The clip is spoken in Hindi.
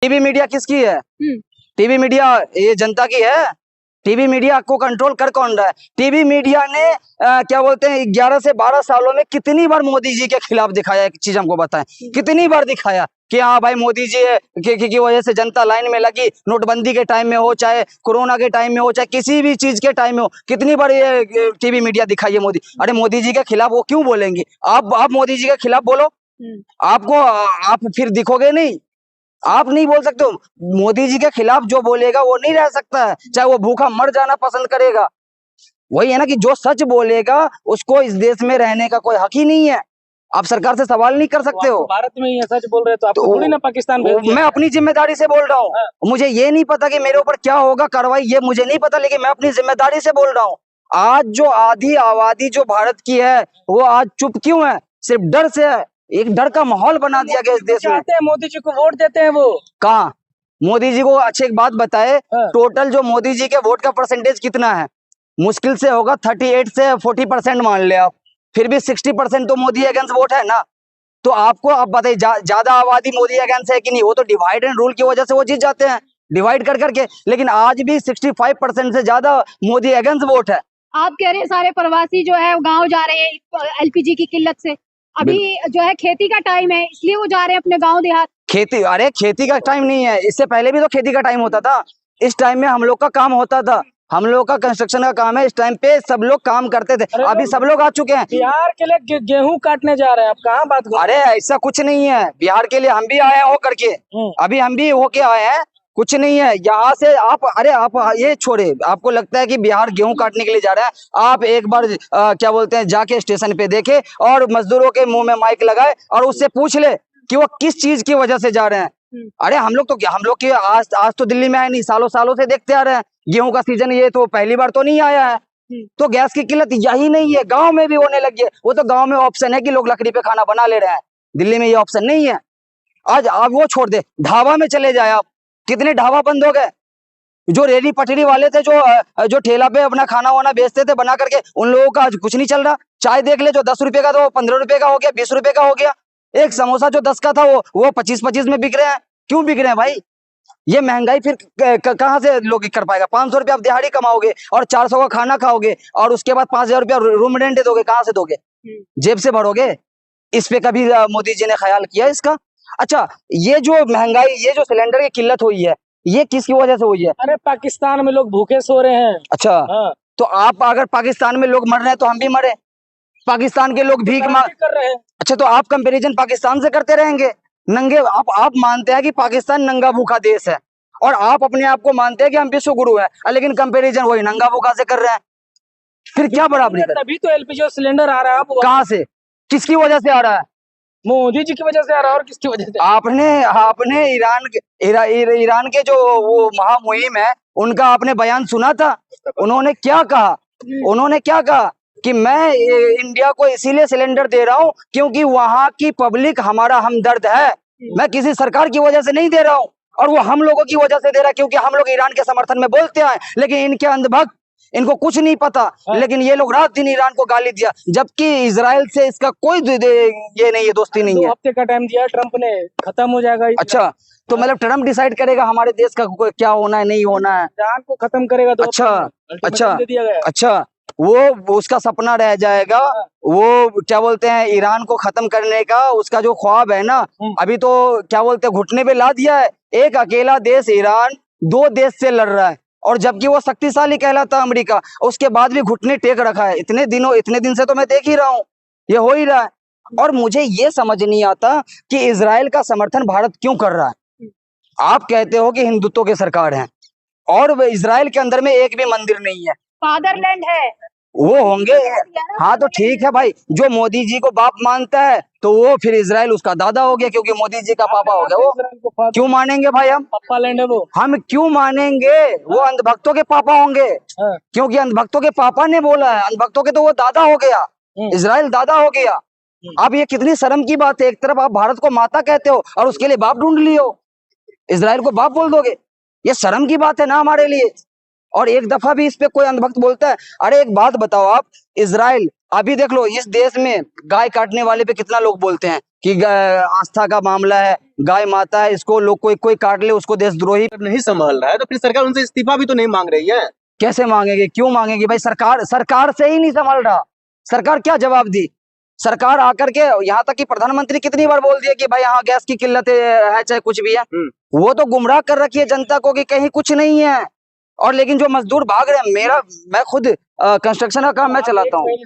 टीवी मीडिया किसकी है? हम्म। टीवी मीडिया ये जनता की है। टीवी मीडिया को कंट्रोल कर कौन रहा है? टीवी मीडिया ने क्या बोलते हैं 11 से 12 सालों में कितनी बार मोदी जी के खिलाफ दिखाया? एक चीज हमको बताएं, कितनी बार दिखाया कि हाँ भाई मोदी जी की वजह से जनता लाइन में लगी। नोटबंदी के टाइम में हो, चाहे कोरोना के टाइम में हो, चाहे किसी भी चीज के टाइम में हो, कितनी बार ये टीवी मीडिया दिखाई है मोदी। अरे मोदी जी के खिलाफ वो क्यों बोलेंगी? आप मोदी जी के खिलाफ बोलो, आपको आप फिर दिखोगे नहीं। आप नहीं बोल सकते हो। मोदी जी के खिलाफ जो बोलेगा वो नहीं रह सकता है, चाहे वो भूखा मर जाना पसंद करेगा। वही है ना कि जो सच बोलेगा उसको इस देश में रहने का कोई हक ही नहीं है। आप सरकार से सवाल नहीं कर सकते हो। भारत में ही सच बोल रहे तो आपको थोड़ी ना पाकिस्तान भेज दिया। मैं अपनी जिम्मेदारी से बोल रहा हूँ। मुझे ये नहीं पता कि मेरे ऊपर क्या होगा कार्रवाई, ये मुझे नहीं पता, लेकिन मैं अपनी जिम्मेदारी से बोल रहा हूँ। आज जो आधी आबादी जो भारत की है वो आज चुप क्यों है? सिर्फ डर से है। एक डर का माहौल बना दिया गया इस देश में। मोदी जी को वोट देते हैं वो कहाँ? मोदी जी को अच्छी एक बात बताए, टोटल जो मोदी जी के वोट का परसेंटेज कितना है? मुश्किल से होगा 38 से 40% मान ले आप, फिर भी 60% तो मोदी अगेंस्ट वोट है ना। तो आपको आप बताइए ज्यादा आबादी मोदी अगेंस्ट है कि नहीं? वो तो डिवाइड एंड रूल की वजह से वो जीत जाते हैं, डिवाइड कर करके। लेकिन आज भी 65% से ज्यादा मोदी अगेंस्ट वोट है। आप कह रहे हैं सारे प्रवासी जो है गांव जा रहे हैं एलपीजी की किल्लत से। अभी जो है खेती का टाइम है इसलिए वो जा रहे हैं अपने गांव देहात। खेती? अरे खेती का टाइम नहीं है, इससे पहले भी तो खेती का टाइम होता था। इस टाइम में हम लोग का काम होता था, हम लोग का कंस्ट्रक्शन का काम है। इस टाइम पे सब लोग काम करते थे। अभी सब लोग आ चुके हैं। बिहार के लिए गेहूं काटने जा रहे हैं, आप कहाँ बात कर? अरे ऐसा कुछ नहीं है, बिहार के लिए हम भी आए हैं हो करके, अभी हम भी होके आए हैं। कुछ नहीं है यहाँ से आप, अरे आप ये छोड़े, आपको लगता है कि बिहार गेहूं काटने के लिए जा रहा है? आप एक बार क्या बोलते हैं जाके स्टेशन पे देखे और मजदूरों के मुंह में माइक लगाए और उससे पूछ ले कि वो किस चीज की वजह से जा रहे हैं। अरे हम लोग की आज तो दिल्ली में आए नहीं, सालों सालों से देखते आ रहे हैं। गेहूं का सीजन ये तो पहली बार तो नहीं आया है। तो गैस की किल्लत यही नहीं है, गांव में भी होने लगी है। वो तो गांव में ऑप्शन है कि लोग लकड़ी पे खाना बना ले रहे हैं, दिल्ली में ये ऑप्शन नहीं है। आज आप वो छोड़ दे, ढाबा में चले जाए आप, कितने ढाबा बंद हो गए। जो रेडी पटरी वाले थे, जो ठेला पे अपना खाना वाना बेचते थे बना करके, उन लोगों का आज कुछ नहीं चल रहा। चाय देख ले, जो 10 रुपए का था वो 15 रुपए का हो गया, 20 रुपए का हो गया। एक समोसा जो 10 का था वो 25-25 में बिक रहे हैं। क्यों बिक रहे हैं भाई? ये महंगाई फिर कहाँ से लोग कर पाएगा? 500 रुपया आप दिहाड़ी कमाओगे और 400 का खाना खाओगे और उसके बाद 5000 रुपया रूम रेंट दोगे, कहाँ से दोगे? जेब से भरोगे? इस पे कभी मोदी जी ने ख्याल किया इसका? अच्छा, ये जो महंगाई, ये जो सिलेंडर की किल्लत हुई है, ये किसकी वजह से हुई है? अरे पाकिस्तान में लोग भूखे सो रहे हैं। अच्छा, तो आप अगर पाकिस्तान में लोग मर रहे हैं तो हम भी मरे। पाकिस्तान के लोग भीख मांग कर रहे हैं। अच्छा, तो आप कंपैरिजन पाकिस्तान से करते रहेंगे? नंगे आप मानते हैं कि पाकिस्तान नंगा भूखा देश है और आप अपने आप को मानते हैं कि हम विश्व गुरु है, लेकिन कंपैरिजन वही नंगा भूखा से कर रहे हैं। फिर क्या बराबरी? तभी तो एलपीजी सिलेंडर आ रहा है। कहाँ से, किसकी वजह से आ रहा है? मोदी जी की वजह से आ रहा है और किसकी वजह से? आपने ईरान के जो वो महामुहिम है उनका आपने बयान सुना था? उन्होंने क्या कहा? उन्होंने क्या कहा कि मैं इंडिया को इसीलिए सिलेंडर दे रहा हूँ क्योंकि वहां की पब्लिक हमारा हमदर्द है। मैं किसी सरकार की वजह से नहीं दे रहा हूँ, और वो हम लोगों की वजह से दे रहा है क्योंकि हम लोग ईरान के समर्थन में बोलते हैं। लेकिन इनके अंधभक्त, इनको कुछ नहीं पता, लेकिन ये लोग रात दिन ईरान को गाली दिया, जबकि इजराइल से इसका कोई ये नहीं है, दोस्ती नहीं है। 2 हफ्ते का टाइम दिया ट्रम्प ने, खत्म हो जाएगा। अच्छा, तो मतलब ट्रम्प डिसाइड करेगा हमारे देश का क्या होना है, नहीं होना है? ईरान को खत्म करेगा। अच्छा, वो उसका सपना रह जाएगा। वो क्या बोलते हैं ईरान को खत्म करने का, उसका जो ख्वाब है ना, अभी तो क्या बोलते हैं घुटने पे ला दिया है। एक अकेला देश ईरान 2 देश से लड़ रहा है, और जबकि वो शक्तिशाली कहलाता अमेरिका, उसके बाद भी घुटने टेक रखा है। इतने दिन से तो मैं देख ही रहा हूँ, ये हो ही रहा है। और मुझे ये समझ नहीं आता कि इजराइल का समर्थन भारत क्यों कर रहा है। आप कहते हो कि हिंदुत्व की सरकार है, और इजराइल के अंदर में एक भी मंदिर नहीं है, फादरलैंड है। वो होंगे। हाँ तो ठीक है भाई, जो मोदी जी को बाप मानता है तो वो फिर इजराइल उसका दादा हो गया, क्योंकि मोदी जी का पापा हो गया। वो क्यों मानेंगे भाई? हम क्यों मानेंगे? वो अंधभक्तों के पापा होंगे, क्योंकि अंधभक्तों के पापा ने बोला है। अंधभक्तों के तो वो दादा हो गया, इजराइल दादा हो गया। अब ये कितनी शर्म की बात है, एक तरफ आप भारत को माता कहते हो और उसके लिए बाप ढूंढ लियो, इजराइल को बाप बोल दोगे। ये शर्म की बात है ना हमारे लिए। और एक दफा भी इस पे कोई अंधभक्त बोलता है? अरे एक बात बताओ आप, इजराइल अभी देख लो इस देश में गाय काटने वाले पे कितना लोग बोलते हैं कि आस्था का मामला है, गाय माता है, इसको लोग कोई काट ले उसको देशद्रोही। नहीं संभाल रहा है तो फिर सरकार उनसे इस्तीफा भी तो नहीं मांग रही है। कैसे मांगेगी, क्यों मांगेगी भाई? सरकार से ही नहीं संभाल रहा। सरकार क्या जवाब दी? सरकार आकर के यहाँ तक कि प्रधानमंत्री कितनी बार बोल दिया कि भाई यहाँ गैस की किल्लत है चाहे कुछ भी है। वो तो गुमराह कर रखी है जनता को कि कहीं कुछ नहीं है। और लेकिन जो मजदूर भाग रहे हैं, मैं खुद कंस्ट्रक्शन का काम मैं चलाता हूँ।